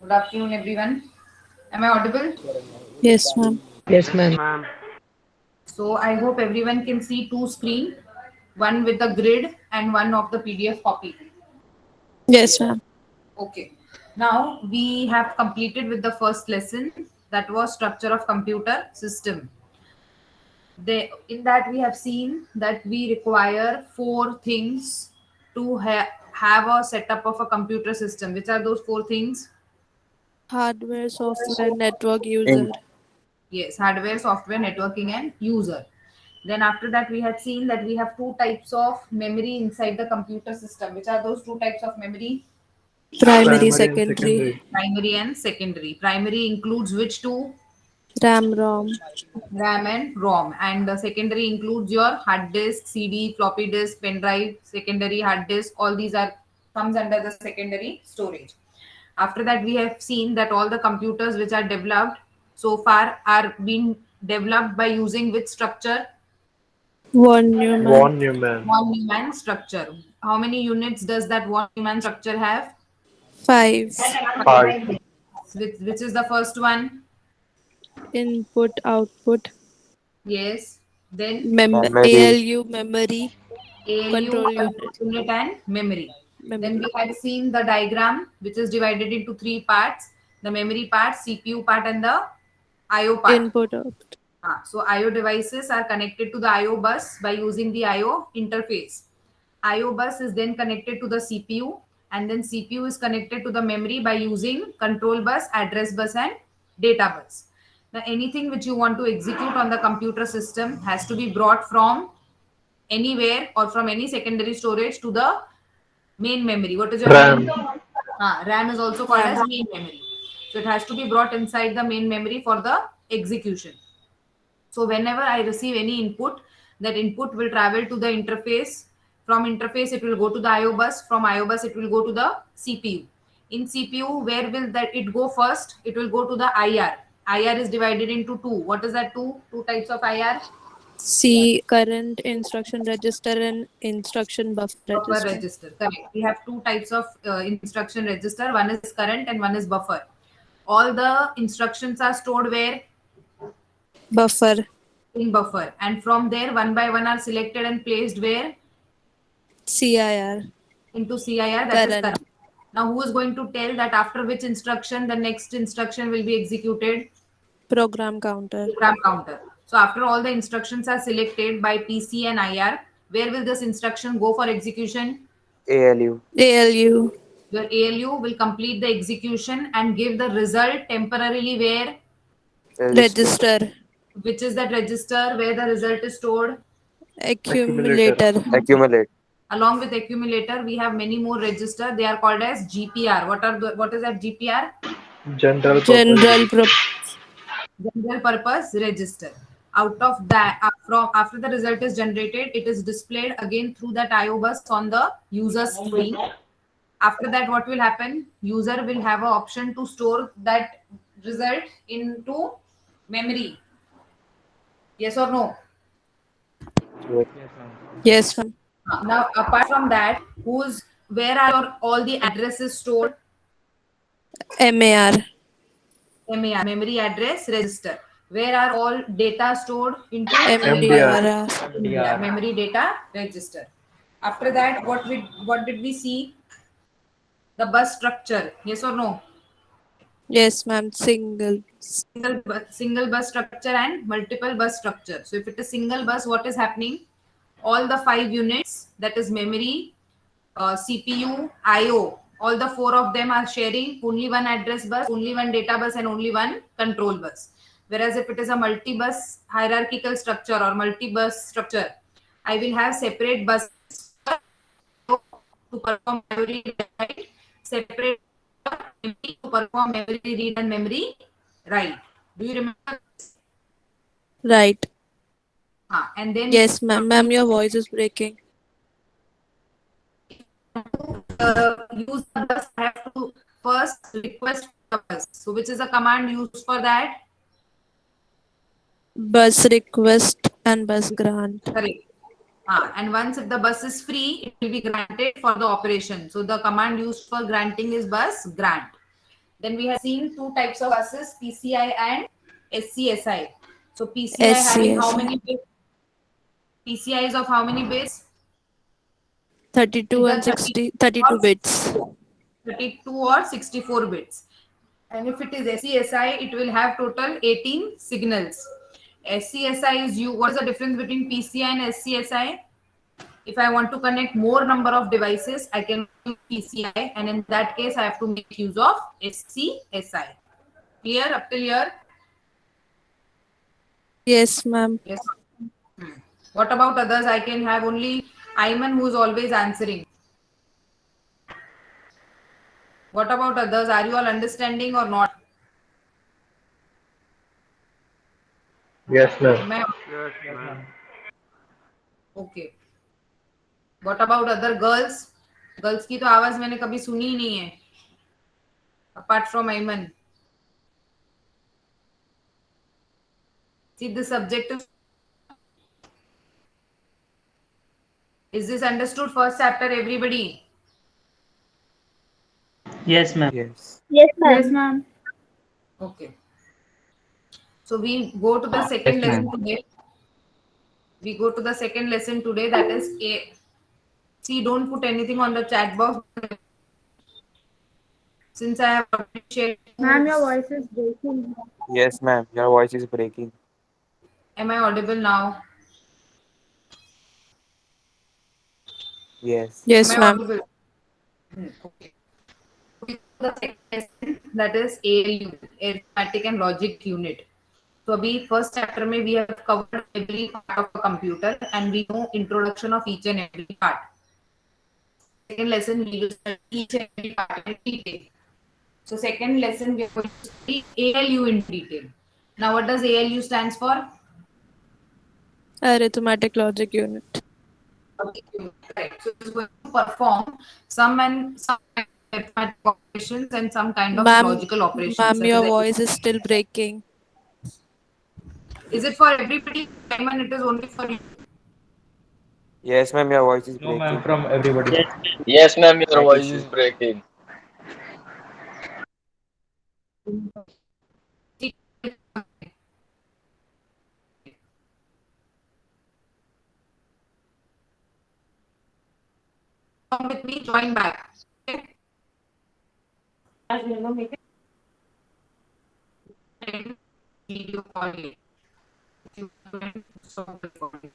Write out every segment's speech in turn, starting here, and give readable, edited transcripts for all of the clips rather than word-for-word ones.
Good afternoon, everyone. Am I audible? Yes, ma'am. Yes, Yes, ma'am. ma'am. So I hope everyone can see two screen, one with the grid and one of the PDF copy. Yes, ma'am. Okay. Now we have completed with the first lesson that was structure of computer system. In that we have seen that we require four things to have a setup of a computer system. Which are those four things? Hardware, software, network In user. Yes, hardware, software, networking, and user. Then after that, we had seen that we have two types of memory inside the computer system. Which are those two types of memory? Primary, Primary and secondary. secondary. Primary and secondary. Primary includes which two? RAM, ROM. RAM and ROM. And the secondary includes your hard disk, CD, floppy disk, pen drive, secondary hard disk. All these are comes under the secondary storage. After that, we have seen that all the computers which are developed so far are being developed by using which structure? One Newman. Von Neumann. Von Neumann structure. How many units does that von Neumann structure have? 5. Five. Which is the first one? Input, output. Yes. Then memory, ALU, memory. ALU, Control control unit. unit, and memory. Then we Memory. had seen the diagram, which is divided into three parts: the memory part, CPU part, and the IO part. Input, output. So IO devices are connected to the IO bus by using the IO interface. IO bus is then connected to the CPU, and then CPU is connected to the memory by using control bus, address bus, and data bus. Now, anything which you want to execute on the computer system has to be brought from anywhere or from any secondary storage to the main memory. What is your main RAM. memory? RAM is also called as RAM. main memory. So it has to be brought inside the main memory for the execution. So whenever I receive any input, that input will travel to the interface. From interface, it will go to the IO bus. From IO bus, it will go to the CPU. In CPU, where will that it go first? It will go to the IR. IR is divided into two. What is that two? Two types of IR. C. Current instruction register and instruction buffer Buffer register. register. Correct. We have two types of instruction register. One is current and one is buffer. All the instructions are stored where? Buffer. In buffer. And from there, one by one are selected and placed where? CIR. Into CIR, that is Current. current. Now, who is going to tell that after which instruction the next instruction will be executed? Program counter. Program counter. So, after all the instructions are selected by PC and IR, where will this instruction go for execution? ALU, ALU. Your ALU will complete the execution and give the result temporarily where? register, Register. Which is that register where the result is stored? Accumulator. Accumulator. accumulate, Along with accumulator, we have many more register. They are called as GPR. What is that GPR? General purpose General register. General purpose register. Out of that, from after the result is generated, it is displayed again through that IO bus on the user screen. After that, what will happen? User will have an option to store that result into memory. Yes or no? yes, Yes, ma'am. Now, apart from that, who's where are all the addresses stored? MAR. MER, memory address register. Where are all data stored into? MDR. MDR. MDR, memory data register. After that, what did we see? The bus structure. Yes or no? Yes, ma'am. Single. Single bus structure and multiple bus structure. So if it is single bus, what is happening? All the five units, that is memory, CPU, IO, all the four of them are sharing only one address bus, only one data bus, and only one control bus. Whereas if it is a multi-bus hierarchical structure or multi-bus structure, I will have separate buses for to perform memory write, separate memory to perform memory read and memory write. Do you remember? Right. And then Yes, ma'am. Ma'am, your voice is breaking. use the bus, I have to first request the bus. So which is a command used for that? Bus request and bus grant. Correct. And once if the bus is free, it will be granted for the operation. So the command used for granting is bus grant. Then we have seen two types of buses, PCI and SCSI. So PCI having how SCSI. many bits? PCI is of how many bits? 32 Either and 32 bits. 32 or 64 bits. And if it is SCSI, it will have total 18 signals. SCSI is you. What is the difference between PCI and SCSI? If I want to connect more number of devices, I can use PCI, and in that case, I have to make use of SCSI. Clear up till here? Yes, ma'am. Yes. What about others? I can have only Ayman who's always answering. What about others? Are you all understanding or not? Yes, ma'am. Am Okay. What about other girls? Girls की तो आवाज मैंने कभी सुनी ही नहीं है apart from Ayman. See, the subject is this understood? First chapter, everybody. Yes, ma'am. Yes. Yes, ma'am. Okay. So we go to the second Yes, ma'am. lesson today. We go to the second lesson today. That is A. See, don't put anything on the chat box. Since I have already shared. Ma'am, your voice is breaking. Yes, ma'am. Your voice is breaking. Am I audible now? Yes. Am Yes, I ma'am. audible? Okay. The second lesson, that is ALU, Arithmetic and Logic Unit. So अभी first chapter में we have covered every part of a computer and we know introduction of each and every part. Second lesson we will study each and every part in detail. So second lesson we are going to study ALU in detail. Now what does ALU stands for? Arithmetic logic unit. Correct. So it's going to perform some arithmetic operations and some kind of Ma'am, logical operations. ma'am, Such your as, voice is still breaking. is it for everybody? Simon, it is only for you. Yes, ma'am. Your voice is No, ma'am, breaking. from everybody. Yes, Yes, ma'am, your Mic voice issue. is breaking. Come with me, join back. Okay? Video call here. If you want to stop recording.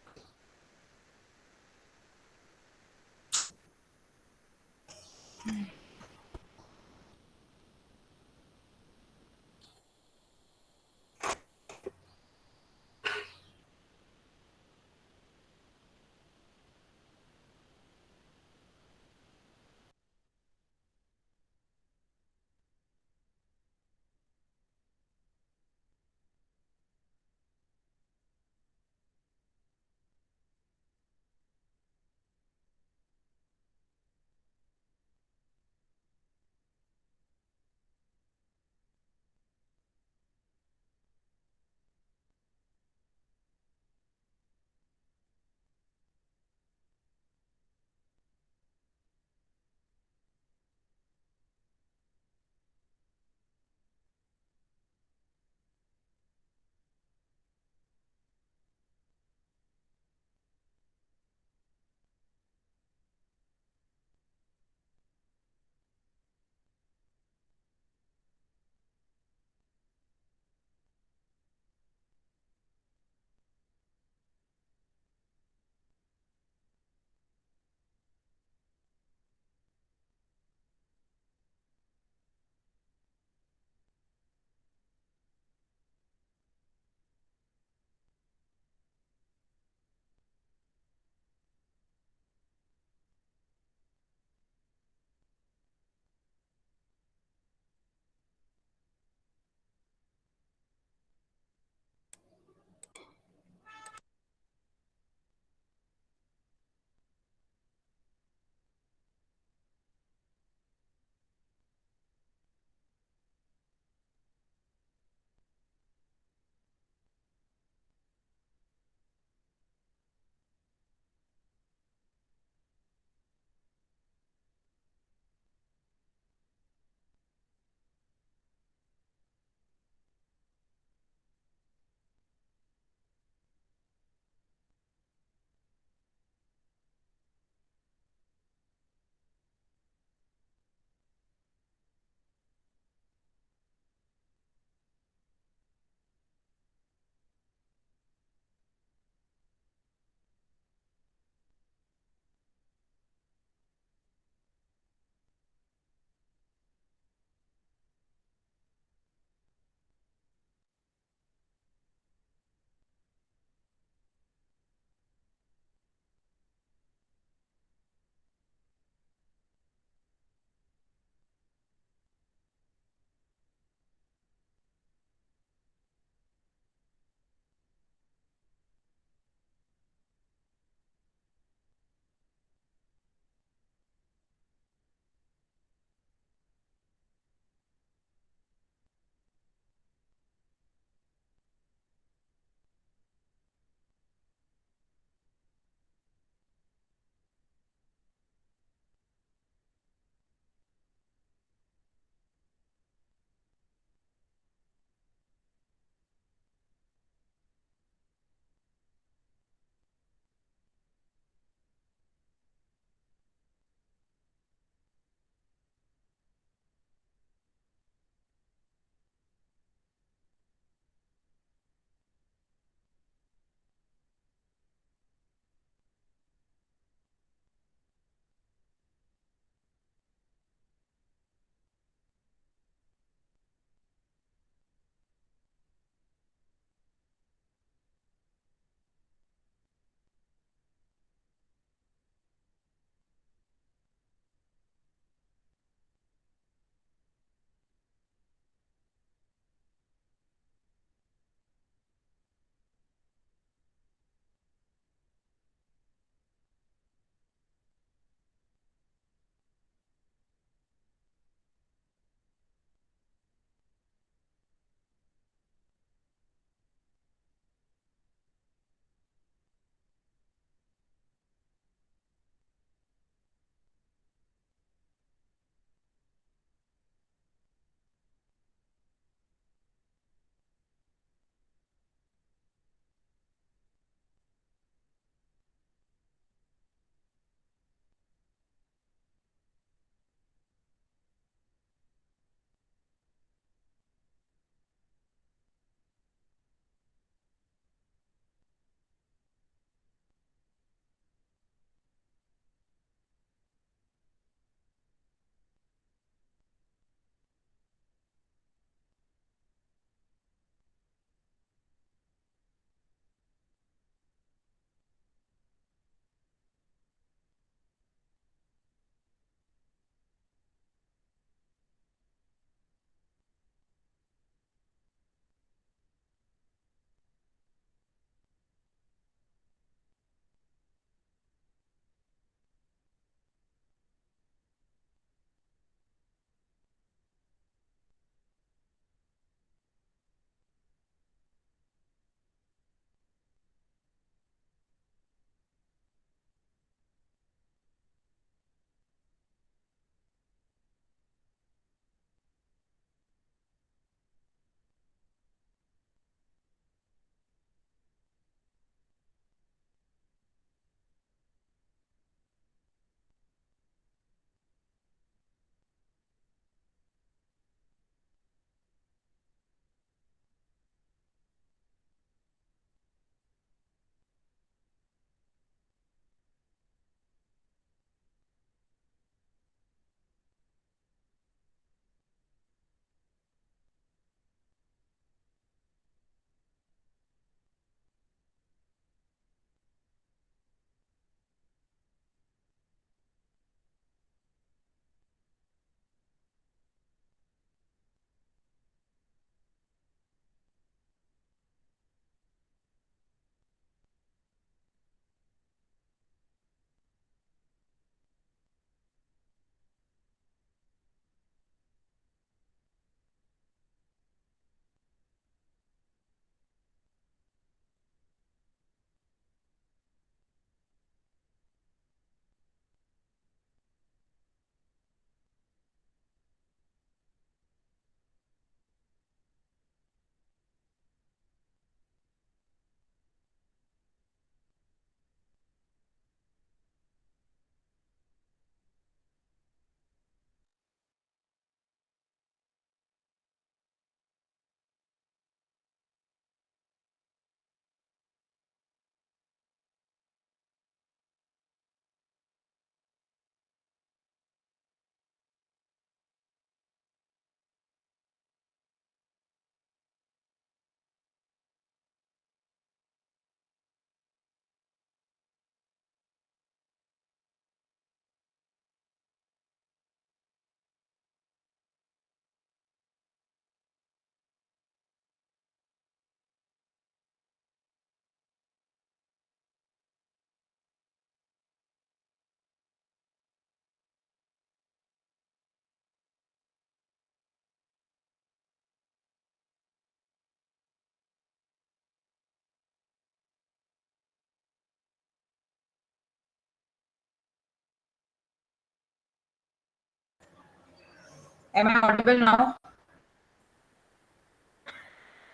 Am I audible now?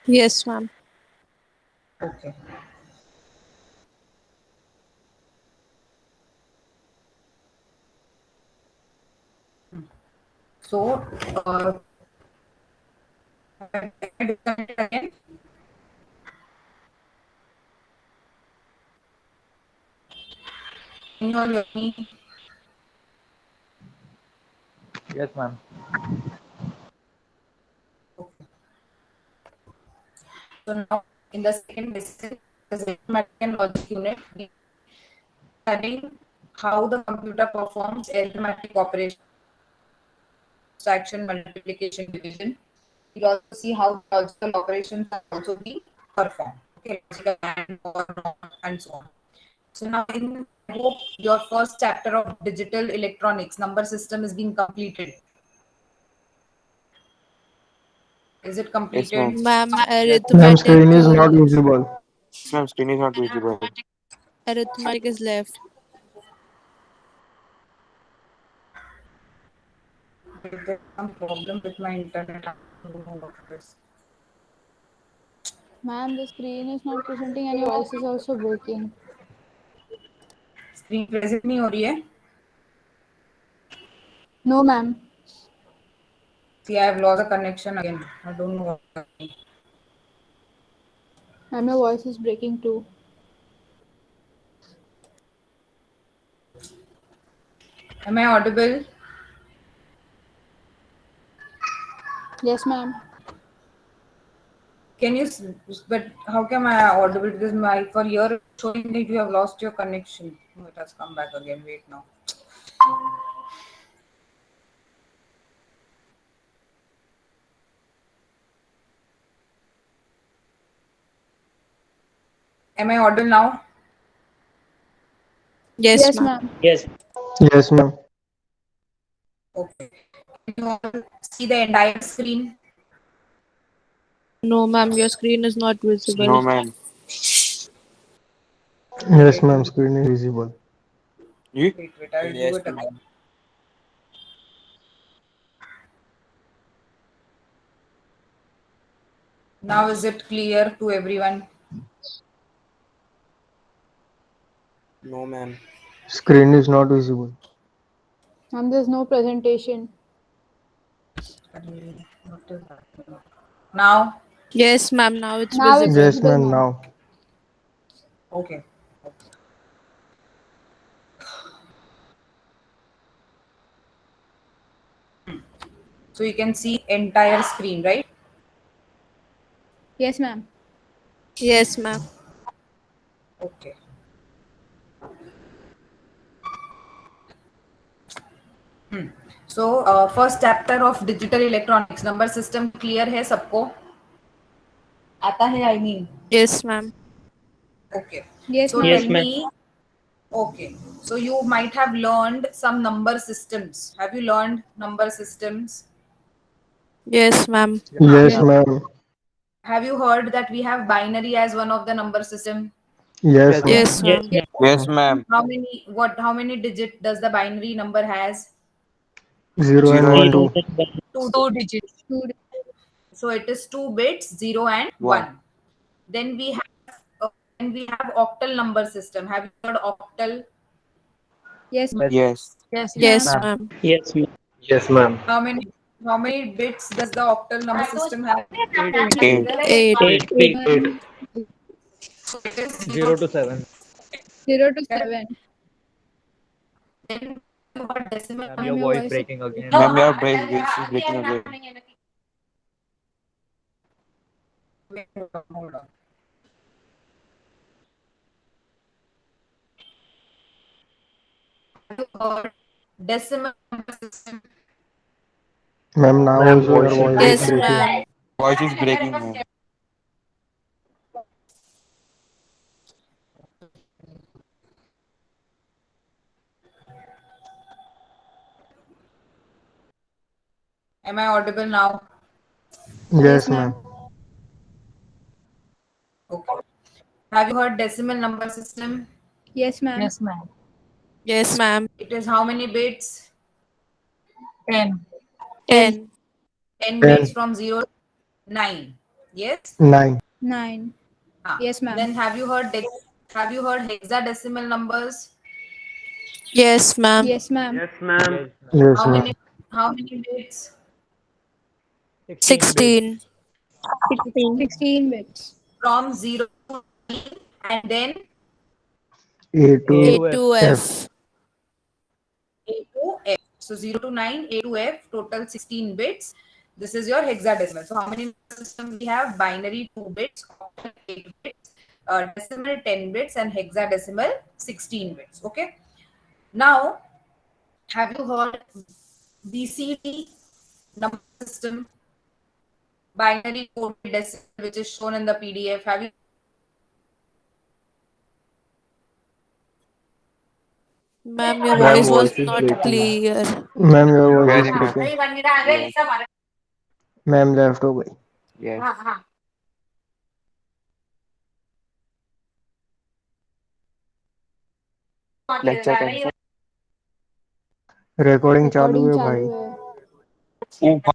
Yes, ma'am. Okay. So, can I disconnect it again? Can you all hear me? Yes, ma'am. Okay. So now in the second lesson, the arithmetic and logic unit, we are studying how the computer performs arithmetic operations, subtraction, multiplication, division. We'll also see how logical operations are also being performed. Okay, logical and or not and so on. So now in I hope your first chapter of digital electronics number system is being completed. Is it Yes, completed? ma'am. Ma'am, Ma'am, arithmetic, screen is not visible. Yes, ma'am. Screen is not visible. arithmetic is left. There's some problem with my internet. I don't know what it is. Ma'am, the screen is not presenting and your voice is also breaking. Screen present नहीं हो रही है. No, ma'am. See, I have lost the connection again. I don't know what's happening. Ma'am, your voice is breaking too. Am I audible? Yes, ma'am. Can you? But how come I audible? Because my for your showing that you have lost your connection. Oh, it has come back again. Wait now. Am I audible now? Yes, Yes, ma'am. ma'am. Yes, ma'am. Okay. Can you all see the entire screen? No, ma'am, your screen is not No, visible. ma'am. Yes, ma'am. Screen is visible. You? Wait. I will do it again. Now is it clear to everyone? No, ma'am. Screen is not visible. Ma'am, there's no presentation. What is happening? Now? Yes, ma'am, now it's Now it's visible. Yes, visible, ma'am. ma'am. Now. Okay. So you can see entire screen, right? Yes, ma'am. Yes, ma'am. Okay. So first chapter of digital electronics number system clear है सबको? आता है I mean. Yes, ma'am. Okay. Yes, So ma'am. tell me. Okay. So you might have learned some number systems. Have you learned number systems? Yes, ma'am. Yes, ma'am. Have you heard that we have binary as one of the number system? Yes, ma'am. Yes, ma'am. Yes, ma'am. How many digit does the binary number has? 0 and 1, 2. Two digits. So it is 2 bits, 0 and 1. One. Then we have octal number system. Have you heard octal? Yes, ma'am. Yes. Yes, ma'am. Yes, ma'am. How many bits does the octal number system have? 8. 8. Ma'am, 0 to 7. 0 to 7. Then what decimal Ma'am, Ma'am, your your voice voice breaking again. Ma'am, your voice is breaking again. Wait, hold on. Have you heard decimal number system? Ma'am, now Ma'am, also your voice is voice Yes, is breaking. ma'am. Voice is breaking, ma'am. Am I audible now? Yes, ma'am. Okay. Have you heard decimal number system? Yes, ma'am. Yes, ma'am. It is how many bits? 10. 10. 10 10. bits from 0 to 9. Yes. 9. 9. Yes, ma'am. Then have you heard hexadecimal numbers? Yes, ma'am. Yes, ma'am. Yes, How ma'am. many bits? 16. 16 bits. From 0 to 9, and then A to A to F. F. A to F. So 0 to 9, A to F, total 16 bits. This is your hexadecimal. So how many number system we have? Binary 2 bits, octal 8 bits, decimal 10 bits, and hexadecimal 16 bits. Okay. Now, have you heard BCD number system? Binary coded decimal, which is shown in the PDF. Have you? Ma'am, your Ma'am, voice was voice is not breaking. clear. Ma'am your voice Very is much. Breaking. Yes. Ma'am left हो गई. Yes. Lecture cancel. Recording चालू Recording है चालू भाई. है. Oh,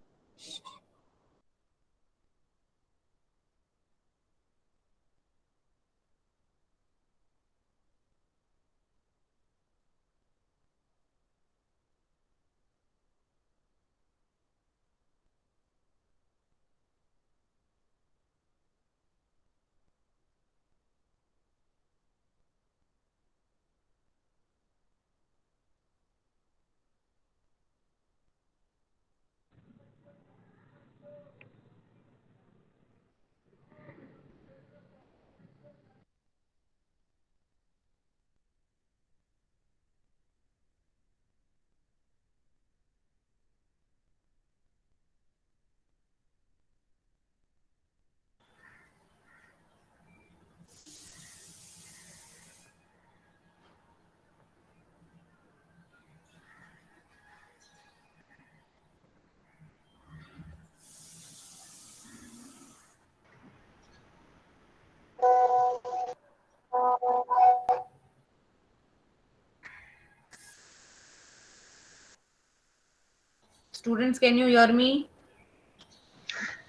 Students, can you hear me?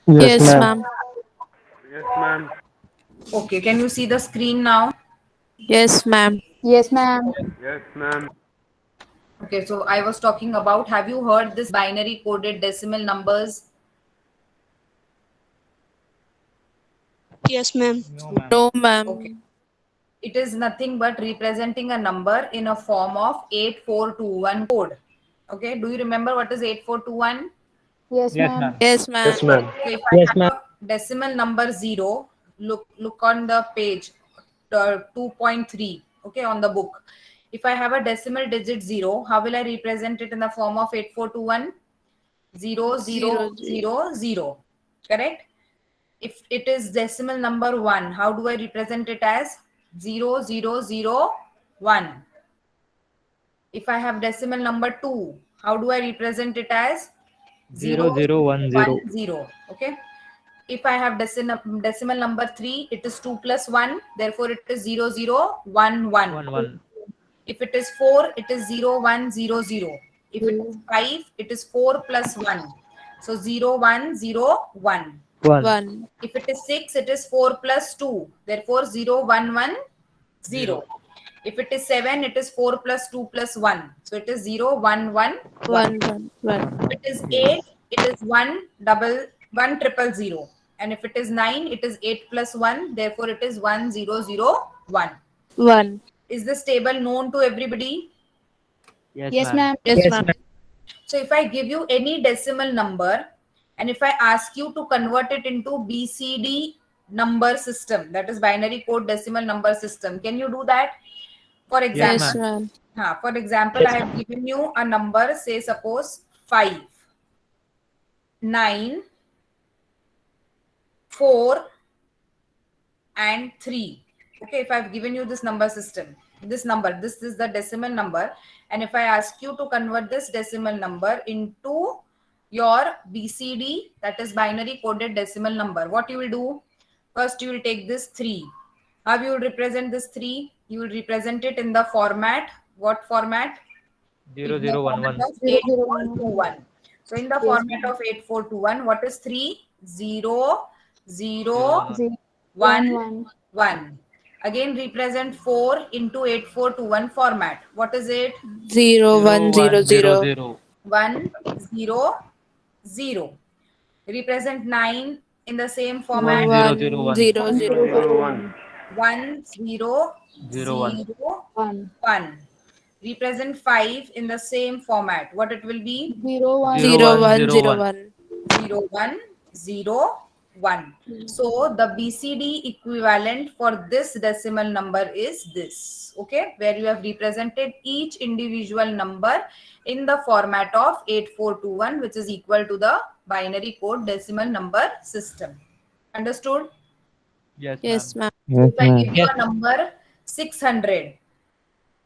Yes, Yes, ma'am. ma'am. Okay, can you see the screen now? Yes, ma'am. Yes, ma'am. Okay, so I was talking about, have you heard this binary coded decimal numbers? Yes, ma'am. No, ma'am. Okay. It is nothing but representing a number in a form of 8421 code. Okay, do you remember what is 8421? Yes, ma'am. Yes, ma'am. Yes, ma'am. So if I have a decimal number 0, look on the page 2.3, okay, on the book. If I have a decimal digit 0, how will I represent it in the form of 8421? 0, 0, 0, 0. Correct? If it is decimal number 1, how do I represent it as? 0, 0, 0, 1. If I have decimal number 2, how do I represent it as? 0, 0, 1, 0. Okay. If I have decimal number 3, it is 2 plus 1. Therefore, it is 0, 0, 1, 1. If it is 4, it is 0, 1, 0, 0. If it is 5, it is 4 plus 1. So 0, 1, 0, 1. 1. If it is 6, it is 4 plus 2. Therefore, 0, 1, 1, 0. If it is 7, it is 4 plus 2 plus 1. So it is 0, 1, 1, 1. 1, 1. If it is 8, it is 1, triple 0. And if it is 9, it is 8 plus 1. Therefore, it is 1, 0, 0, 1. 1. Is this table known to everybody? Yes, ma'am. Yes, ma'am. So if I give you any decimal number and if I ask you to convert it into BCD number system, that is binary code decimal number system, can you do that? For example, Yes, ma'am. for example, I have given you a number, say suppose 5, 9, 4, and 3. Okay, if I've given you this number system, this is the decimal number, and if I ask you to convert this decimal number into your BCD, that is binary coded decimal number, what you will do? First, you will take this 3. How you will represent this 3? You will represent it in the format. What format? 0011. 8421. So in the Yes, format of 8421, what is 3? 0, 0, 0, 1, 1. 1. Again represent 4 into 8421 format. What is it? 0100. 1, 0, 0. Represent 9 in the same format. 1001. 1001. 1, 0, 0, 1. 1. Represent 5 in the same format. What it will be? 0, 1. 0101. 0, 1, 0, 1. So the BCD equivalent for this decimal number is this, okay, where you have represented each individual number in the format of 8421, which is equal to the binary code decimal number system. Understood? Yes, ma'am. Yes, If I ma'am. give you a number 600,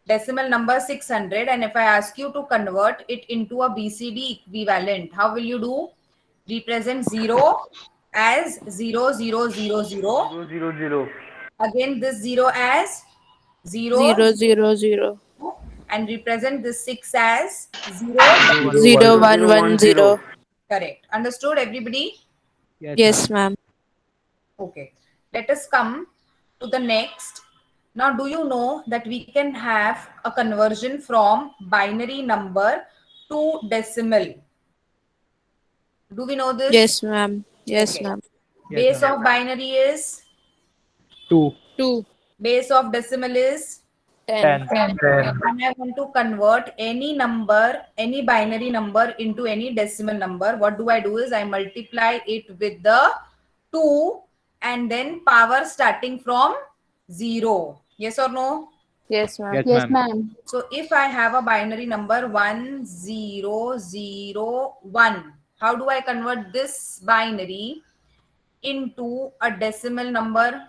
decimal number 600, and if I ask you to convert it into a BCD equivalent, how will you do? Represent 0 as 0000. Again this 0 as 0, 000. and represent this 6 as 0. 0110. Correct. Understood, everybody? Yes, ma'am. Okay. Let us come to the next. Now, do you know that we can have a conversion from binary number to decimal? Do we know this? Yes, ma'am. Yes, Okay. ma'am. Base of binary is, 2. base of decimal is. 10. When I want to convert any number, any binary number into any decimal number, what do? Is I multiply it with the 2 and then power starting from 0. Yes or no? Yes, ma'am. Yes, ma'am. So if I have a binary number 1001, how do I convert this binary into a decimal number?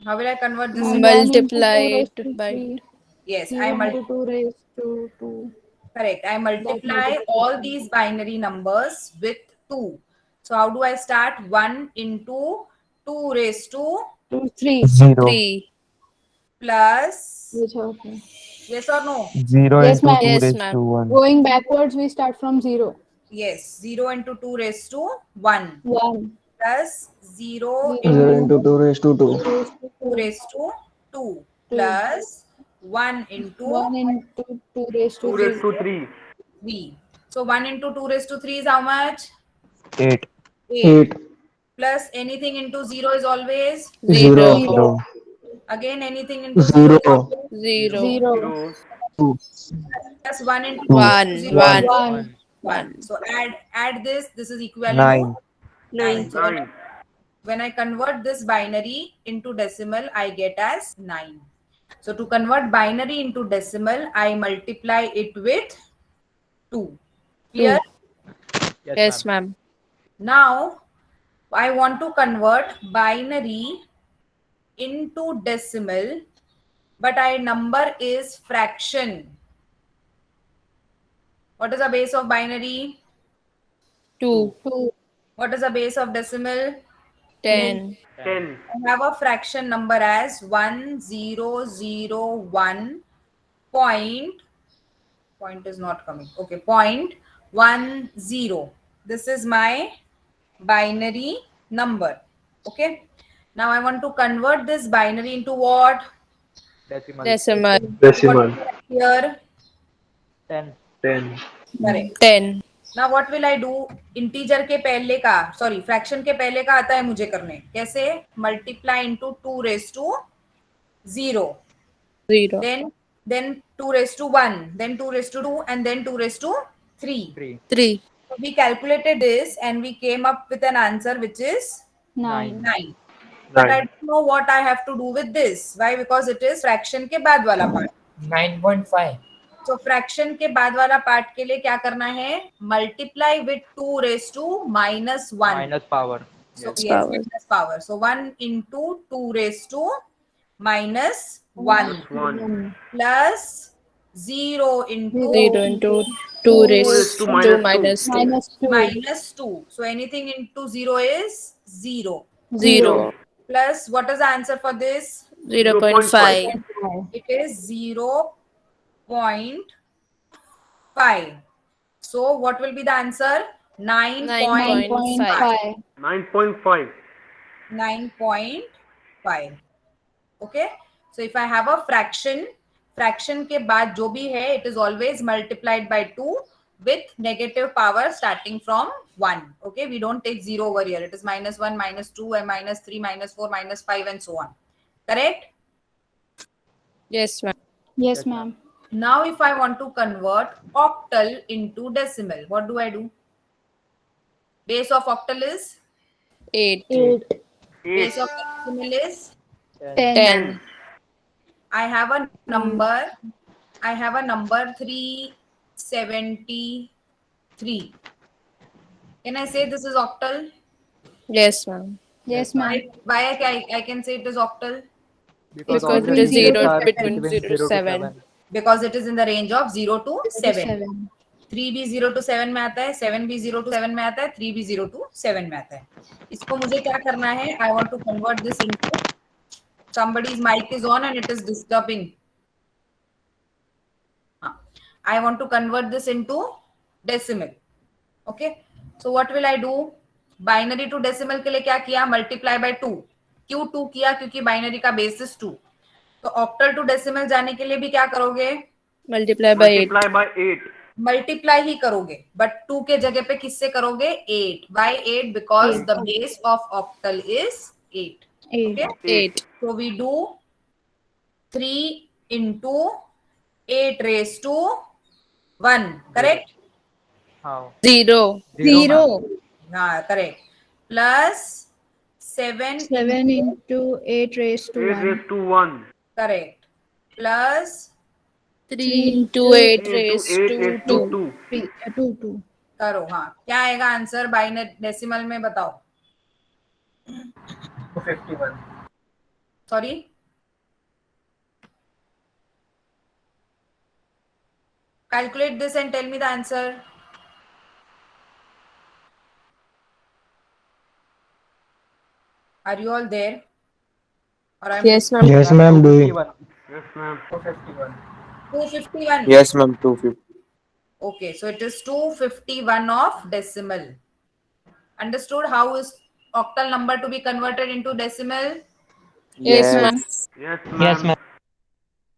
How will I convert this? And Into? 1 into 2 Multiplied raised to by 3. Yes, 3 into 2 raised to 2. correct. I multiply multiplication. all these binary numbers with 2. So how do I start? 1 into 2 raised to 2, 3. 0. 3. plus. Which okay. Yes or no? 0 Yes, into ma'am. 2 Yes, raised ma'am. to 1. Going backwards, we start from 0. Yes. 0 into 2 raised to 1 1. plus 0 0 0 into into 2 raised to 2. 2 raised to 2 2. raised to 2 2. plus 1 into 1 into 2 raised to 3. 3. So 1 into 2 raised to 3 is how much? 8. 8. 8. Plus anything into 0 is always. 0. 0. 0. Again anything into 0 is 0. always. 0. 0. 2. Plus 1 into 2. 1. 0 is 1. 1. 1. So add this. This is equivalent 9. to 9. So when I convert this binary into decimal, I get as 9. So to convert binary into decimal, I multiply it with 2. Clear? Yes, ma'am. Now I want to convert binary into decimal, but our number is fraction. What is the base of binary? 2. 2. What is the base of decimal? 10. I have a fraction number as 1001 point is not coming. Okay, 0.10. This is my binary number. Okay. Now I want to convert this binary into what? Decimal. What here? 10. Correct. 10. Now what will I do? Integer के पहले का sorry fraction के पहले का आता है मुझे करने. कैसे? Multiply into 2 raised to 0. 0. Then 2 raised to 1, then 2 raised to 2, and then 2 raised to 3. 3. So we calculated this and we came up with an answer which is 9. 9. But I don't know what I have to do with this. Why? Because it is fraction के बाद वाला part. 9.5. So fraction के बाद वाला part के लिए क्या करना है? Multiply with 2 raised to minus 1. Minus power. So Yes. yes, Power. minus power. So 1 into 2 raised to minus 1 plus 0 into 0 into 2 raised to minus 2. Minus 2. minus 2. So anything into 0 is 0. 0. Plus what is the answer for this? 0.5. It is 0.5. So what will be the answer? 9.5. 9.5. 9.5. 9.5. Okay, so if I have a fraction के बाद जो भी है, it is always multiplied by 2 with negative power starting from 1. Okay, we don't take 0 over here. It is -1, -2, and -3, -4, -5, and so on. Correct? Yes, ma'am. Yes, ma'am. Now if I want to convert octal into decimal, what do I do? Base of octal is 8. 8. base of decimal is 10. 10. I have a number. I have a number 373. Can I say this is octal? Yes, ma'am. Yes, ma'am. Why I can say it is octal? Because all it the is 0 zeros are between 0 to 7. Because it is in the range of 0 to 7. 7. 3 भी 0 to 7 में आता है, 7 भी 0 to 7 में आता है, 3 भी 0 to 7 में आता है. इसको मुझे क्या करना है? I want to convert this into, somebody's mic is on and it is disturbing. I want to convert this into decimal. Okay, so what will I do? Binary to decimal के लिए क्या किया? Multiply by 2. क्यों 2 किया? क्योंकि binary का base is 2. तो octal to decimal जाने के लिए भी क्या करोगे? Multiply by 8. Multiply by 8. Multiply ही करोगे, बट 2 के जगह पे किससे करोगे? 8. Why 8? Because the base of octal is 8. 8. Okay, 8. so we do 3 into 8 raised to 1. Correct? How? 0. 0. हाँ, correct. Plus 7 7 into 8 raised to 8 1. Hmm. raised to 1. correct. Plus 3 into 8 3 into raised 8 to raised 2. to 2. 2. 2. करो. हाँ, क्या आएगा answer binary decimal में? बताओ. 251. Sorry, calculate this and tell me the answer. Are you all there? Or I'm Yes, ma'am. Yes, ma'am, doing. 251. Yes, ma'am. 251. 251. Yes, ma'am, 250. Okay, so it is 251 of decimal. Understood how is octal number to be converted into decimal? Yes, ma'am. Yes, ma'am. Yes, ma'am.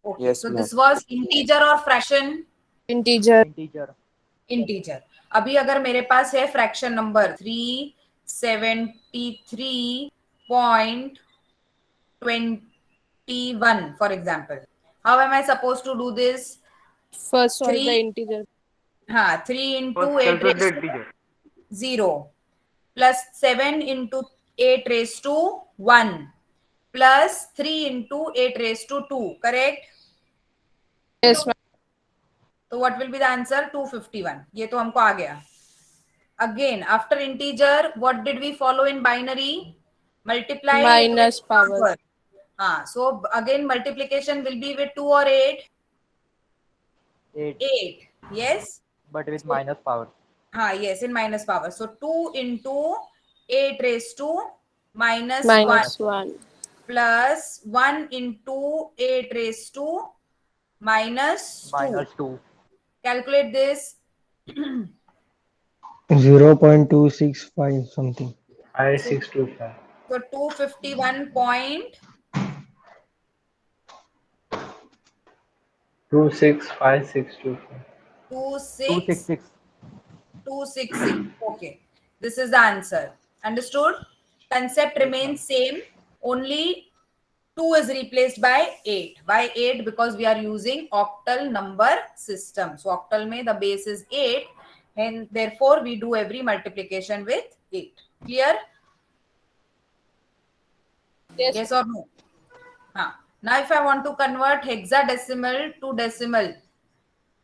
Okay, Yes, so ma'am. this was integer or fraction? Integer. Integer. Integer. अभी अगर मेरे पास है fraction number 373.21 for example, how am I supposed to do this? First solve the 3 integer. हाँ, 3 into First 8 calculate the raised to integer. 0 plus 7 into 8 raised to 1 plus 3 into 8 raised to 2. Correct? Yes, ma'am. So what will be the answer? 251. ये तो हमको आ गया. Again, after integer, what did we follow in binary? Multiply Minus with power. So again, multiplication will be with 2 or 8? 8. 8. Yes? But with minus power. Yes, in minus power. So 2 into 8 raised to minus 1 Minus 1. plus 1 into 8 raised to minus 2. Minus 2. Calculate this. 0.265 something. 5625. So 251 point 265625. 26 266. 266. Okay, this is the answer. Understood? Concept remains same. Only 2 is replaced by 8. Why 8? Because we are using octal number system. So octal mein the base is 8 and therefore we do every multiplication with 8. Clear? Yes or no? Now if I want to convert hexadecimal to decimal,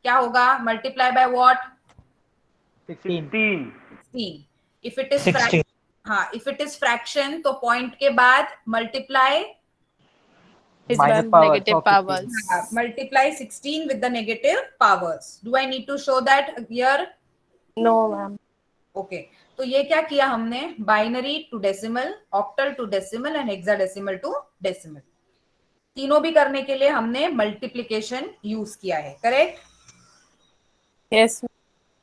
क्या होगा? Multiply by what? 16. 16. 16. If it is 16. if it is fraction, तो point के बाद multiply Is Minus by power negative of 15. powers. multiply 16 with the negative powers. Do I need to show that here? No, ma'am. Okay. तो ये क्या किया हमने? Binary to decimal, octal to decimal and hexadecimal to decimal. तीनों भी करने के लिए हमने multiplication यूज किया है. Correct? Yes.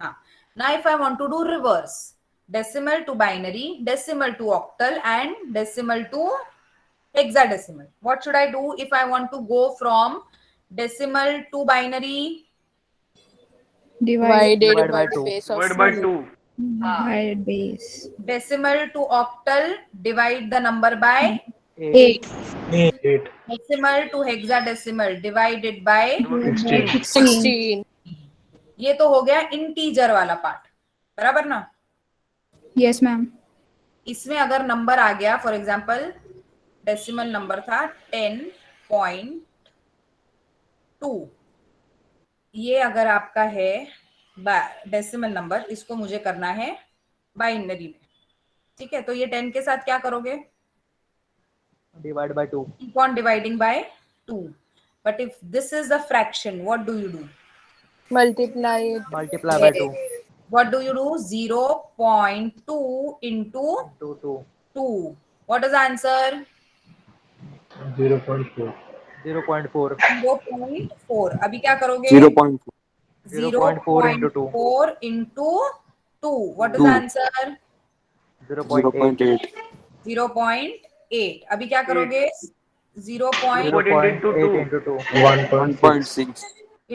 हाँ. Now if I want to do reverse, decimal to binary, decimal to octal, and decimal to hexadecimal, what should I do if I want to go from decimal to binary? Divided Divided Divide by by the 2. base of Divided by 2. divided base. Decimal to octal, divide the number by 8. 8. decimal to hexadecimal, divided by 16. 16. ये तो हो गया integer वाला part, बराबर ना? Yes, ma'am. इसमें अगर number आ गया, फॉर एग्जांपल डेसिमल नंबर था 10.2, ये अगर आपका है डेसिमल नंबर, इसको मुझे करना है बाइनरी में, ठीक है? तो ये 10 के साथ क्या करोगे? Divide by 2. Keep on dividing by 2. But if this is a fraction, what do you do? Multiply it. Multiply by 2. What do you do? 0.2 into 2. 2. What is the answer? 0.4. 0.4. 0.4. अभी क्या करोगे? 0.4. 0.4 into 2. 0.4 into 2. What is the answer? 0.8. 0.8. अभी क्या करोगे? 0.8 0.8 into 2. 1.6. 1.6.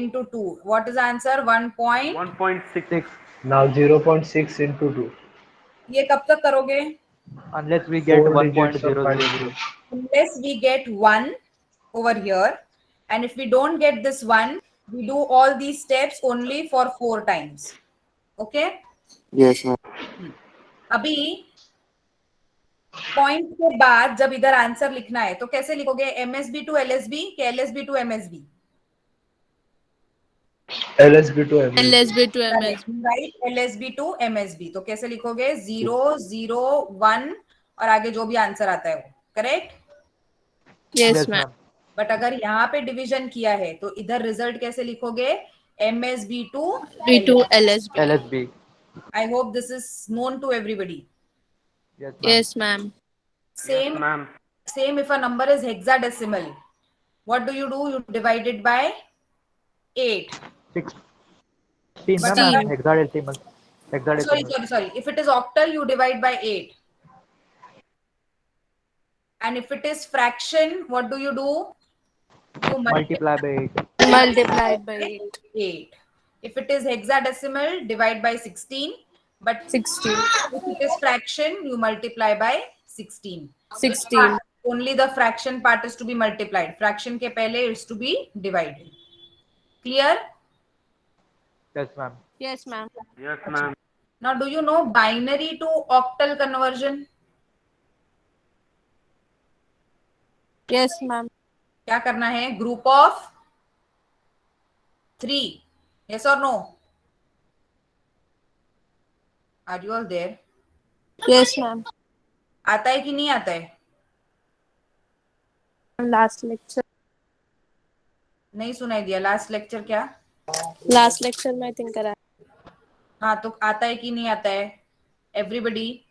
into 2. What is the answer? 1. 1.6. Now 0.6 into 2. ये कब तक करोगे? Unless we get 4 digits of 1.00. binary. Unless we get 1 over here, and if we don't get this 1, we do all these steps only for 4 times. Okay? Yes, ma'am. अभी point के बाद जब इधर answer लिखना है तो कैसे लिखोगे? एमएसबी टू एलएसबी कि LSB to MSB? LSB to MSB. LSB to MSB. Right, LSB to MSB. तो कैसे लिखोगे? 0 0 1 और आगे जो भी आंसर आता है वो, करेक्ट? Yes, ma'am. बट अगर यहाँ पे डिवीजन किया है तो इधर रिजल्ट कैसे लिखोगे? MSB to B to LSB. LSB. I hope this is known to everybody. Yes, ma'am. Yes, ma'am. Same, Ma'am. same if a number is hexadecimal. What do? You divide it by 8. 16. But No, again- ma'am. Hexadecimal. Hexadecimal. Sorry. If it is octal, you divide by 8. And if it is fraction, what do? You Multiply by 8. Multiplied by 8. 8. If it is hexadecimal, divide by 16. But 16. if it is fraction, you multiply by 16. 16. Only the fraction part is to be multiplied. Fraction के पहले is to be divided. Clear? Yes, ma'am. Yes, ma'am. Yes, ma'am. Now, do you know binary to octal conversion? Yes, ma'am. क्या करना है? Group of 3. Yes or no? Are you all there? Yes, ma'am. आता है कि नहीं आता है? Last lecture. नहीं सुनाई दिया. लास्ट लेक्चर क्या? Last lecture में I think करा. हाँ, तो आता है कि नहीं आता है? एवरीबडी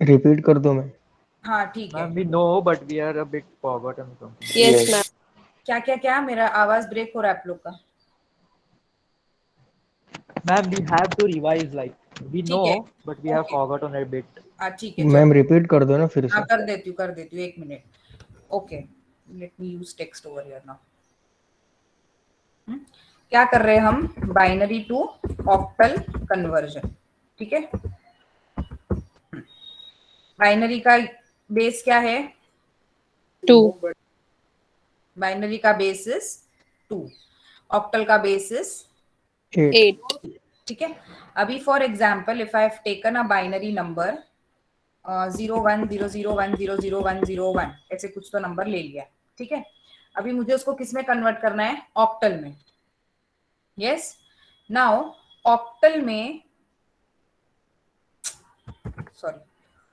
रिपीट कर दो मैम. हाँ, ठीक है. Ma'am, we know, but we are a bit forgotten something. Yes, Yes. ma'am. क्या? मेरा आवाज ब्रेक हो रहा है आप लोग का. Ma'am, we have to revise. Like we ठीक know, है. but we have Okay. forgotten a bit. ठीक है. मैम रिपीट कर दो ना फिर से. हाँ, कर देती हूँ. एक मिनट. Okay, let me use text over here now. क्या कर रहे हैं हम? Binary to octal conversion. ठीक है. बाइनरी का बेस क्या है? 2. बाइनरी का बेस इज 2. ऑक्टल का बेस इज 8. 8. ठीक है. अभी for example if I have taken a binary number 010010010101 ऐसे कुछ तो नंबर ले लिया. ठीक है. अभी मुझे उसको किस में कन्वर्ट करना है? ऑक्टल में. यस. नाउ ऑक्टल में, सॉरी,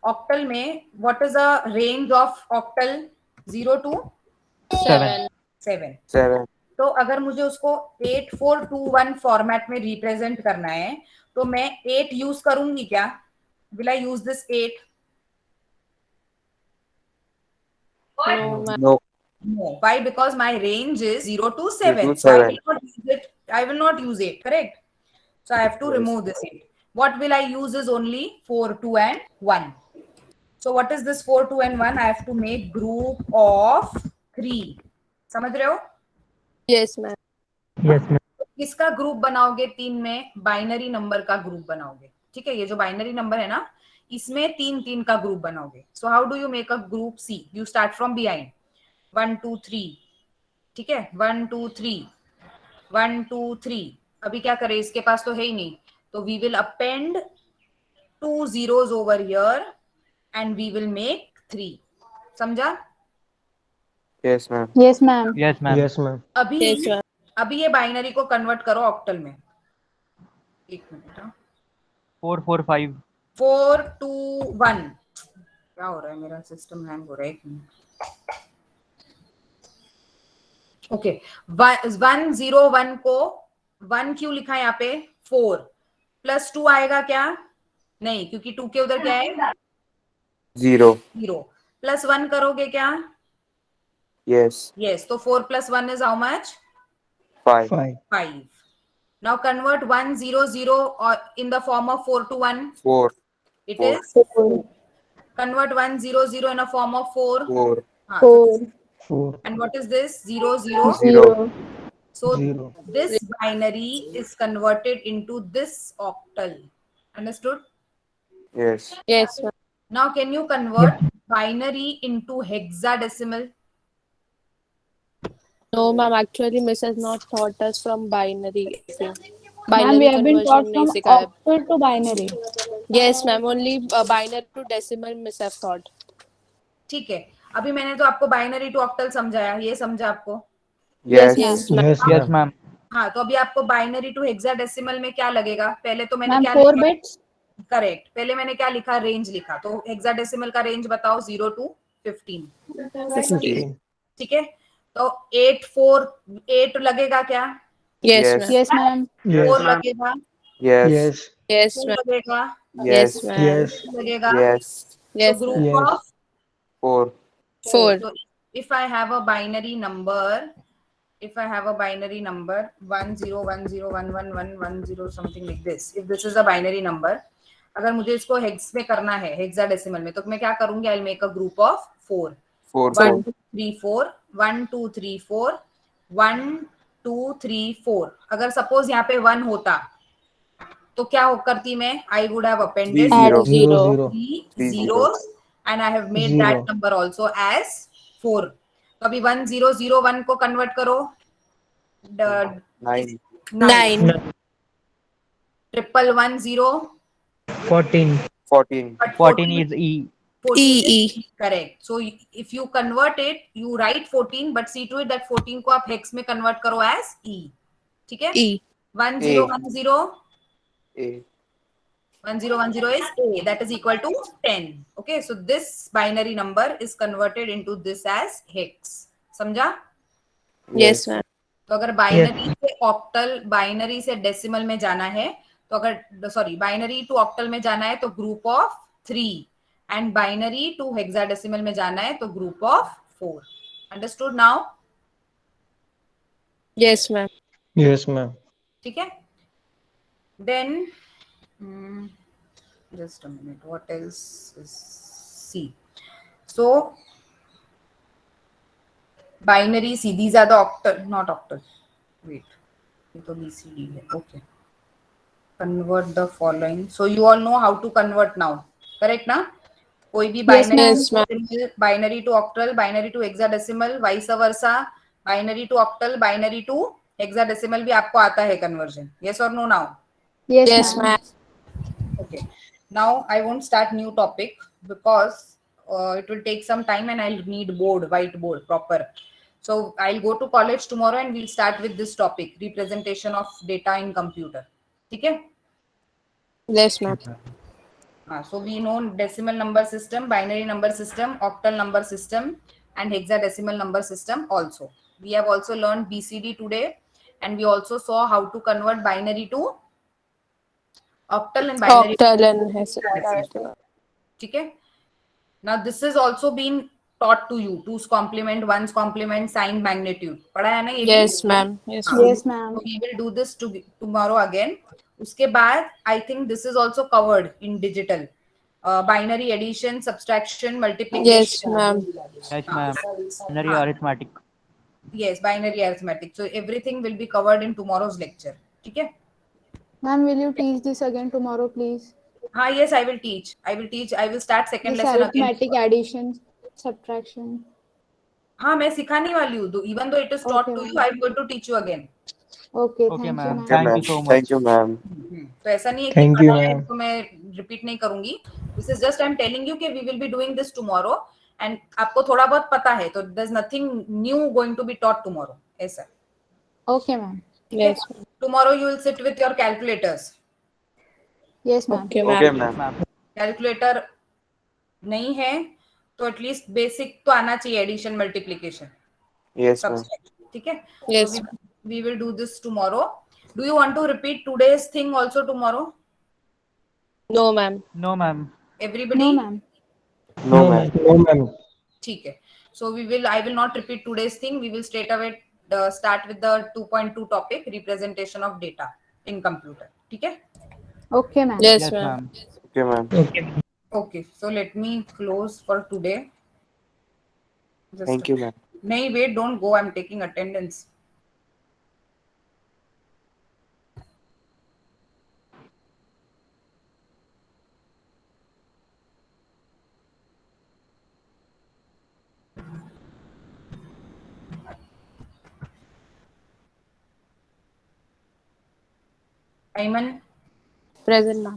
ऑक्टल में what is the range of octal? 0 to 7. 7. 7. तो अगर मुझे उसको 8421 फॉर्मेट में रिप्रेजेंट करना है तो मैं 8 यूज करूंगी क्या? Will I use this 8? No, ma'am. No. No. Why? Because my range is 0 to 7. 0 to So I 7. will not use it I will not use 8, correct? So I have to remove this 8. What will I use is only 4, 2 and 1. So what is this 4, 2 and 1? I have to make group of 3. समझ रहे हो? Yes, ma'am. Yes, ma'am. किसका group बनाओगे? 3 में binary number का group बनाओगे. ठीक है, ये जो बाइनरी नंबर है ना, इसमें 3 का ग्रुप बनाओगे. So how do you make a group? See, you start from behind. 1 2 3. ठीक है, 1 2 3 1 2 3. अभी क्या करें, इसके पास तो है ही नहीं, तो we will append 2 zeros over here and we will make 3. समझा? Yes, ma'am. Yes, ma'am. Yes, ma'am. Yes, ma'am. अभी Yes, ma'am. अभी ये बाइनरी को कन्वर्ट करो ऑक्टल में. एक मिनट. 4 4 5. 4 2 1. क्या हो रहा है, मेरा सिस्टम हैंग हो रहा है. एक मिनट. ओके, 1 0 1 को 1 क्यों लिखा है यहाँ पे? 4 प्लस 2 आएगा क्या? नहीं, क्योंकि 2 के उधर क्या है? 0. 0. प्लस 1 करोगे क्या? Yes. Yes. तो 4 plus 1 is how much? 5. 5. 5. Now convert 1 0 0 or in the form of 4 to 1. 4. It 4. is. Convert 1 0 0 in a form of 4. 4. हाँ, 4. 4. and what is this? 0 0. 0. So 0. this binary is converted into this octal. Understood? Yes. Yes, ma'am. Now can you convert binary into hexadecimal? No, ma'am. Actually, Miss has not taught us from binary. Ma'am, Binary we have been conversion taught नहीं from सिखाया. octal to binary. Yes, ma'am. Only binary to decimal Miss have taught. ठीक है, अभी मैंने तो आपको binary to octal समझाया, ये समझा आपको? Yes. Yes, ma'am. Yes, Yes, ma'am. ma'am. हाँ, तो अभी आपको बाइनरी टू हेक्साडेसिमल में क्या लगेगा? पहले तो मैंने Ma'am, क्या 4 लिखा? bits. करेक्ट. पहले मैंने क्या लिखा? रेंज लिखा. तो हेक्साडेसिमल का रेंज बताओ. 0 to 15. 15. ठीक है, तो 8 4 8 लगेगा क्या? Yes, Yes. ma'am. Yes, ma'am. 4 Yes. लगेगा. Yes. Yes. Yes, 2 ma'am. लगेगा. Yes, Yes. ma'am. Yes. लगेगा. Yes. Yes, तो ma'am. Group Yes. Of 4. 4. So if I have a binary number, 1 0 1 0 1 1 1 1 0 something like this, if this is a binary number, अगर मुझे इसको hex में करना है, hexadecimal में, तो मैं क्या करूंगी? I will make a group of 4. 4. 1 2 3 4 1 2 3 4 1 2 3 4. अगर सपोज यहाँ पे 1 होता तो क्या करती मैं? I would have appended 0. 0 0. 3 3 zeros and I have made 0. that number also as 4. तो अभी 1 0 0 1 को कन्वर्ट करो. 9. 9. 9. 1 1 0. 14. 14. But 14 is E. 14 E. is correct. So if you convert it, you write 14, but see to it that 14 को आप hex में convert करो as E. ठीक है? E. 1 0 1 0. A. 1 0 1 0 is A. That is equal to 10. Okay, so this binary number is converted into this as hex. समझा? Yes, ma'am. तो अगर binary से ऑक्टल, बाइनरी से डेसिमल में जाना है, तो अगर सॉरी बाइनरी टू ऑक्टल में जाना है तो group of 3, and binary to hexadecimal में जाना है तो group of 4. Understood now? Yes, ma'am. Yes, ma'am. ठीक है. Then just a minute, what else is C? So binary C, these are the octal, not octal. Wait, ये तो BCD है. Okay. Convert the following. So you all know how to convert now. Correct ना? कोई भी Yes, binary to octal, binary to hexadecimal, vice versa, binary to octal, binary to hexadecimal भी आपको आता है conversion. Yes or no now? Yes, Yes, ma'am. ma'am. Okay. Now I won't start new topic because it will take some time and I'll need board, whiteboard proper. So I'll go to college tomorrow and we'll start with this topic, representation of data in computer. ठीक है? Yes, ma'am. So we know decimal number system, binary number system, octal number system, and hexadecimal number system also. We have also learned BCD today, and we also saw how to convert binary to octal and binary. Octal and hexadecimal. ठीक है? Now this is also been taught to you. 2's complement, 1's complement, sign, magnitude. पढ़ा है ना ये भी? Yes, ma'am. Yes, हाँ. ma'am. Yes, ma'am. So we will do this tomorrow again. उसके बाद I think this is also covered in digital. Binary addition, subtraction, multiplication. Yes, ma'am. Yes, ma'am. Binary arithmetic. Yes, binary arithmetic. So everything will be covered in tomorrow's lecture. ठीक है? Ma'am, will you teach this again tomorrow, please? हाँ, yes, I will teach. I will start second This lesson again. arithmetic addition, subtraction. हाँ, मैं सिखाने वाली हूँ. Even though it is taught Okay, to you, ma'am. I'm going to teach you again. Okay, Okay, thank you, ma'am. ma'am. Thank ma'am. you so much. Thank you, ma'am. तो ऐसा नहीं है Thank कि you, पढ़ा है ma'am. तो मैं repeat नहीं करूंगी. This is just I'm telling you कि we will be doing this tomorrow and आपको थोड़ा बहुत पता है तो there's nothing new going to be taught tomorrow. ऐसा. Okay, ma'am. Yes. Tomorrow you will sit with your calculators. Yes, ma'am. Okay, Okay, ma'am. Yes, ma'am. ma'am. Calculator नहीं है तो एटलीस्ट बेसिक तो आना चाहिए addition multiplication Yes, ma'am. Subtraction ठीक है Yes. we will do this tomorrow. Do you want to repeat today's thing also tomorrow? No, ma'am. No, ma'am. Everybody? No, ma'am. No, ma'am. No, ma'am. ठीक है. So I will not repeat today's thing. We will straight away start with the 2.2 topic, representation of data in computer. ठीक है? Okay, ma'am. Yes, Yes, ma'am. ma'am. Okay, ma'am. Okay. Okay. So let me close for today. Just Thank you, ma'am. नहीं, wait, don't go. I'm taking attendance. Ayman, Present, ma'am.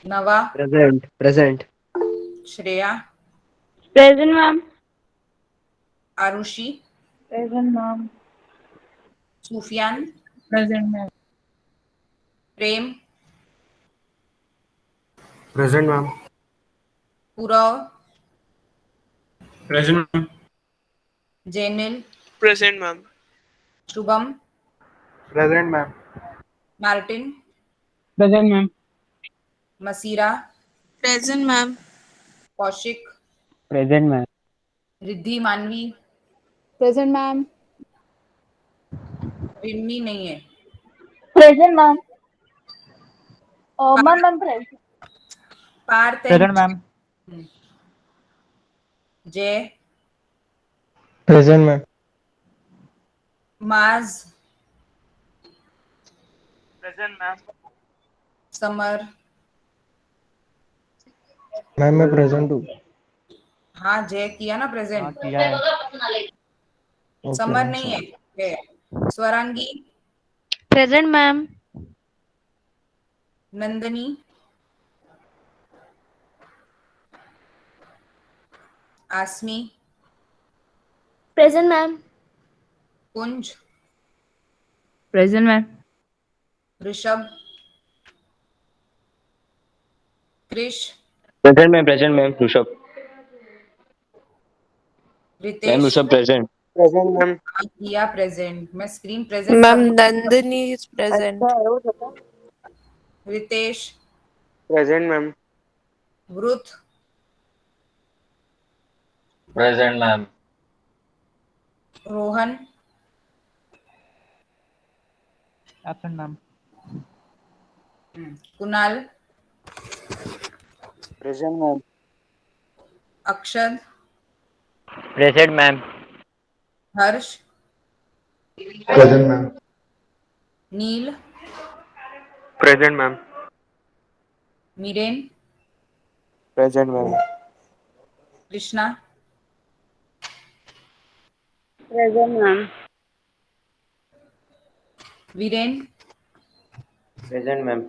Nava, Present. Shreya, Present, ma'am. Arushi, Present, ma'am. Sufyan, Present, ma'am. Prem, Present, ma'am. Purav, Present, ma'am. Jainil, Present, ma'am. Shubham, Present, ma'am. Martin, Present, ma'am. Masira, Present, ma'am. Kaushik, Present, ma'am. Riddhi मानवी Present, ma'am. Rinni नहीं है Present, ma'am. Ma'am, present. Partha Present, ma'am. जय Present, ma'am. माज Present, ma'am. Summer Ma'am, मैं present हूँ. हाँ जय किया ना हाँ, प्रेजेंट किया है. Okay, समर ma'am, नहीं sorry. है Swarangi Present, ma'am. Nandini आसमी Present, ma'am. कुंज Present, ma'am. Rishabh Krrish Present, ma'am. Rushabh. Ma'am, Ritesh Rushabh present. Present, ma'am. किया प्रेजेंट मैं screen present Ma'am, Nandini is present. Ritesh Present, ma'am. वृत Present, ma'am. Rohan Absent, ma'am. Kunal Present, ma'am. अक्षद Present, ma'am. हर्ष Present, ma'am. नील Present, ma'am. मीरेन Present, ma'am. Krishna Present, ma'am. Viren Present, ma'am.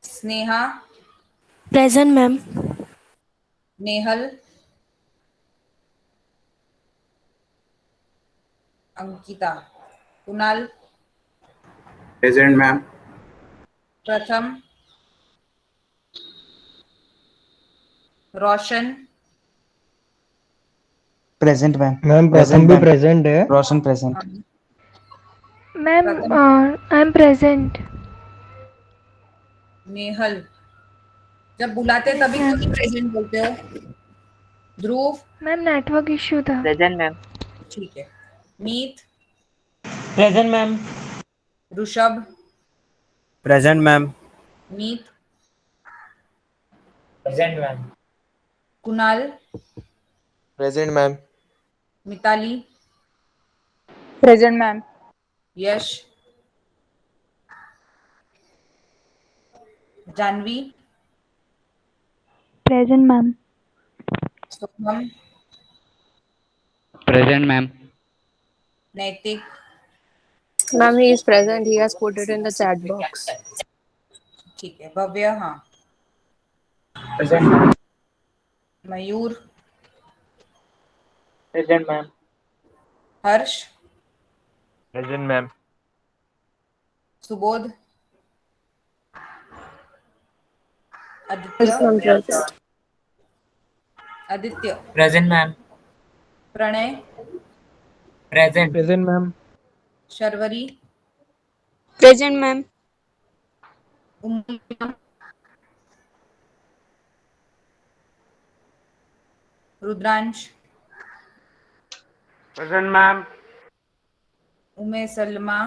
Sneha Present, ma'am. Nehal Ankita Kunal Present, ma'am. प्रथम रोशन Present, ma'am. Ma'am, प्रथम भी present है. Roshan present. Ma'am, I'm present. Nehal जब बुलाते हैं तभी क्यों नहीं प्रेजेंट बोलते हो? ध्रुव, मैम नेटवर्क इश्यू था. Present, ma'am. ठीक है. मीत, Present, ma'am. Rishabh, Present, ma'am. मीत, Present, ma'am. Kunal, Present, ma'am. Mitali, Present, ma'am. यश, जानवी, Present, ma'am. सोहम, Present, ma'am. नैतिक, Ma'am, he is present. He has put it in the chat box. ठीक है. भव्य, हाँ. Present, ma'am. मयूर, Present, ma'am. हर्ष, Present, ma'am. Subodh, Yes, ma'am, Aditya, present. Aditya, Present, ma'am. Pranay, Present. Present, ma'am. Sharvari, Present, ma'am. उम्मीद, Rudransh, Present, ma'am. उमे सलमा,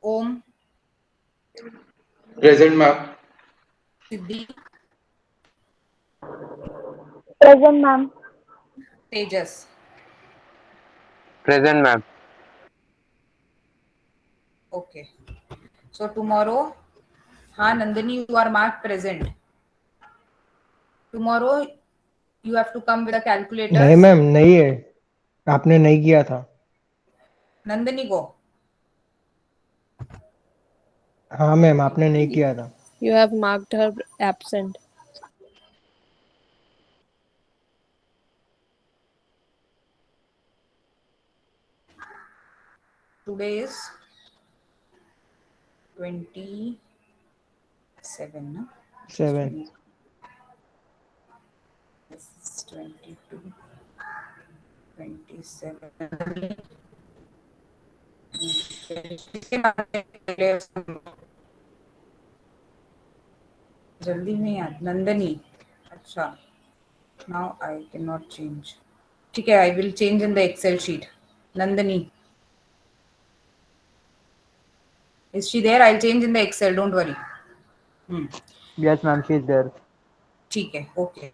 ओम, Present, ma'am. सिद्धि, Present, ma'am. तेजस. Present, ma'am. Okay. So tomorrow, हाँ Nandini, you are marked present. Tomorrow you have to come with a calculator. नहीं ma'am, नहीं है, आपने नहीं किया था. नंदिनी को. हाँ मैम, आपने नहीं किया था. You have marked her absent. Today is 27, no? 7. This is 22, 27. जल्दी में याद. नंदनी. अच्छा. Now I cannot change. ठीक है, I will change in the Excel sheet. Nandini. Is she there? I'll change in the Excel. Don't worry. Yes, ma'am. She is there. ठीक है. Okay.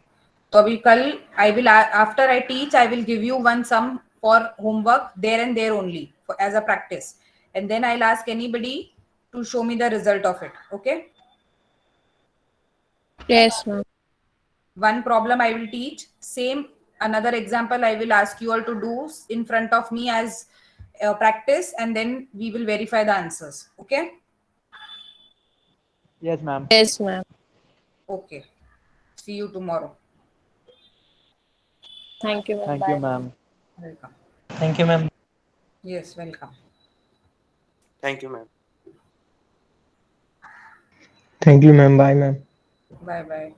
तो अभी कल I will after I teach I will give you one sum for homework there and there only as a practice, and then I'll ask anybody to show me the result of it. Okay. Yes, ma'am. One problem I will teach. Same another example I will ask you all to do in front of me as practice, and then we will verify the answers. Okay. Yes, ma'am. Yes, ma'am. Okay. See you tomorrow. Thank you, ma'am. Thank Bye. you, ma'am. Welcome. Thank you, ma'am. Yes, welcome. Thank you, ma'am. Thank you ma'am. Bye ma'am. Bye bye.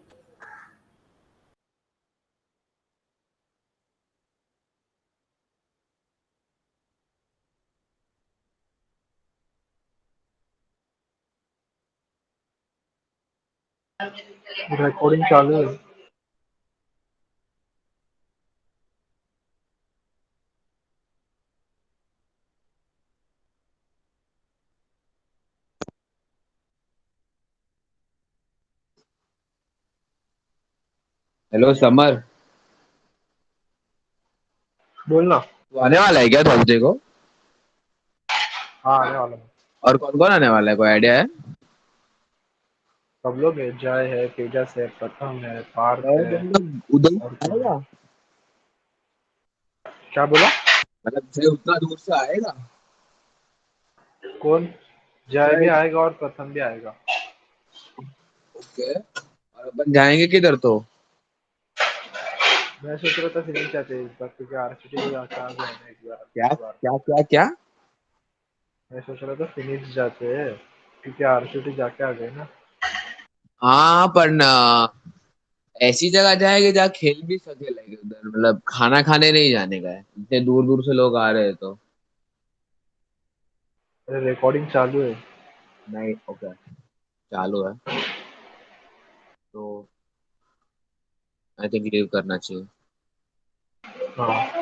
Recording चालू है. Hello summer, बोलना. वो आने वाला है क्या Thursday को? हाँ, आने वाला है. और कौन कौन आने वाला है, कोई आइडिया है? सब लोग है. जय है, तेजस है, प्रथम है, पार्थ और है. मतलब उधर और कौन? आएगा? क्या बोला? मतलब से उतना दूर से आएगा? कौन? जय भी आएगा और प्रथम भी आएगा. ओके. और अपन जाएंगे किधर तो? मैं सोच रहा था फिनिश जाते इस बार, क्योंकि आरसीटी को जाके आ गए हैं एक बार. क्या इस बार. क्या क्या क्या? मैं सोच रहा था फिनिश जाते हैं, क्योंकि आरसीटी जाके आ गए ना. हाँ पर ना, ऐसी जगह जाएंगे जहाँ खेल भी सके, लगे उधर मतलब खाना खाने नहीं जाने का है, इतने दूर दूर से लोग आ रहे हैं तो. अरे रिकॉर्डिंग चालू है. नहीं ओके चालू है तो आई थिंक लीव करना चाहिए हाँ